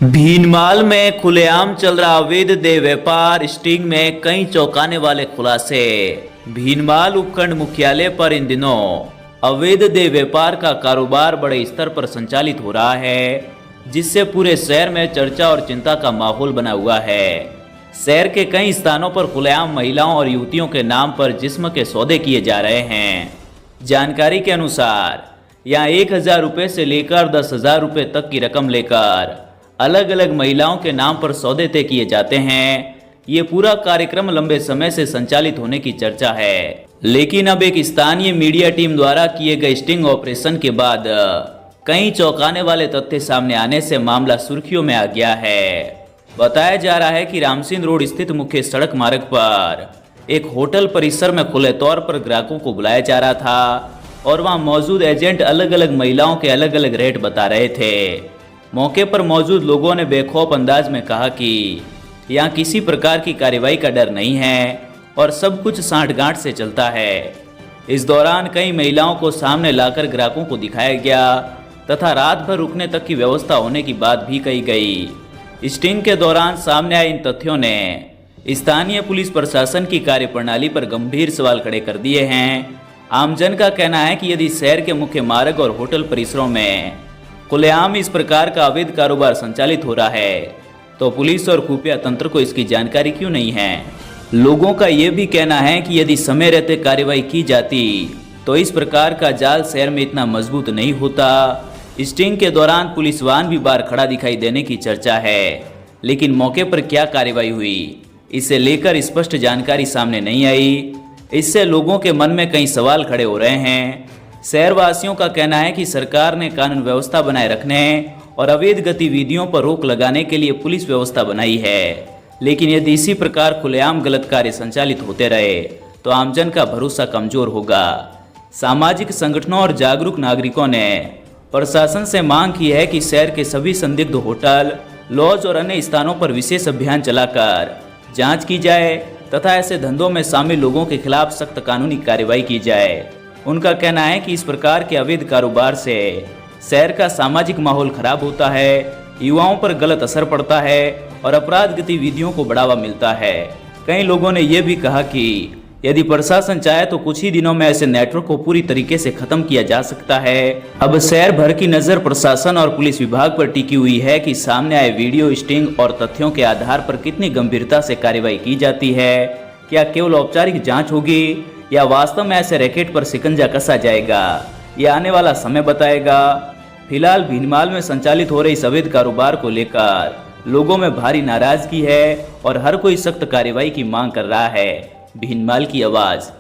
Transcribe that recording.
भीनमाल में खुलेआम चल रहा अवैध देह व्यापार, स्टिंग में कई चौंकाने वाले खुलासे। भीनमाल उपखंड मुख्यालय पर इन दिनों अवैध देह व्यापार का कारोबार बड़े स्तर पर संचालित हो रहा है, जिससे पूरे शहर में चर्चा और चिंता का माहौल बना हुआ है। शहर के कई स्थानों पर खुलेआम महिलाओं और युवतियों के नाम पर जिस्म के सौदे किए जा रहे हैं। जानकारी के अनुसार यहाँ 1,000 रुपये से लेकर 10,000 रुपये तक की रकम लेकर अलग अलग महिलाओं के नाम पर सौदे तय किए जाते हैं। ये पूरा कार्यक्रम लंबे समय से संचालित होने की चर्चा है, लेकिन अब एक स्थानीय मीडिया टीम द्वारा किए गए स्टिंग ऑपरेशन के बाद कई चौंकाने वाले तथ्य सामने आने से मामला सुर्खियों में आ गया है। बताया जा रहा है कि रामसिंह रोड स्थित मुख्य सड़क मार्ग पर एक होटल परिसर में खुले तौर पर ग्राहकों को बुलाया जा रहा था और वहां मौजूद एजेंट अलग अलग महिलाओं के अलग अलग रेट बता रहे थे। मौके पर मौजूद लोगों ने बेखौफ अंदाज में कहा कि यहाँ किसी प्रकार की कार्रवाई का डर नहीं है और सब कुछ सांठगांठ से चलता है। इस दौरान कई महिलाओं को सामने लाकर ग्राहकों को दिखाया गया तथा रात भर रुकने तक की व्यवस्था होने की बात भी कही गई। स्टिंग के दौरान सामने आए इन तथ्यों ने स्थानीय पुलिस प्रशासन की कार्यप्रणाली पर गंभीर सवाल खड़े कर दिए हैं। आमजन का कहना है कि यदि शहर के मुख्य मार्ग और होटल परिसरों में खुलेआम इस प्रकार का अवैध कारोबार संचालित हो रहा है, तो पुलिस और खुफिया तंत्र को इसकी जानकारी क्यों नहीं है। लोगों का ये भी कहना है कि यदि समय रहते कार्रवाई की जाती तो इस प्रकार का जाल शहर में इतना मजबूत नहीं होता। स्टिंग के दौरान पुलिस वाहन भी बाहर खड़ा दिखाई देने की चर्चा है, लेकिन मौके पर क्या कार्रवाई हुई, इसे लेकर स्पष्ट जानकारी सामने नहीं आई। इससे लोगों के मन में कई सवाल खड़े हो रहे हैं। शहरवासियों का कहना है कि सरकार ने कानून व्यवस्था बनाए रखने और अवैध गतिविधियों पर रोक लगाने के लिए पुलिस व्यवस्था बनाई है, लेकिन यदि इसी प्रकार खुलेआम गलत कार्य संचालित होते रहे तो आमजन का भरोसा कमजोर होगा। सामाजिक संगठनों और जागरूक नागरिकों ने प्रशासन से मांग की है कि शहर के सभी संदिग्ध होटल, लॉज और अन्य स्थानों पर विशेष अभियान चलाकर जांच की जाए तथा ऐसे धंधों में शामिल लोगों के खिलाफ सख्त कानूनी कार्रवाई की जाए। उनका कहना है कि इस प्रकार के अवैध कारोबार से शहर का सामाजिक माहौल खराब होता है, युवाओं पर गलत असर पड़ता है और अपराध गतिविधियों को बढ़ावा मिलता है। कई लोगों ने यह भी कहा कि यदि प्रशासन चाहे तो कुछ ही दिनों में ऐसे नेटवर्क को पूरी तरीके से खत्म किया जा सकता है। अब शहर भर की नजर प्रशासन और पुलिस विभाग पर टिकी हुई है कि सामने आए वीडियो, स्टिंग और तथ्यों के आधार पर कितनी गंभीरता से कार्रवाई की जाती है। क्या केवल औपचारिक जांच होगी या वास्तव में ऐसे रैकेट पर शिकंजा कसा जाएगा, यह आने वाला समय बताएगा। फिलहाल भीनमाल में संचालित हो रही इस अवैध कारोबार को लेकर लोगों में भारी नाराजगी है और हर कोई सख्त कार्रवाई की मांग कर रहा है। भीनमाल की आवाज।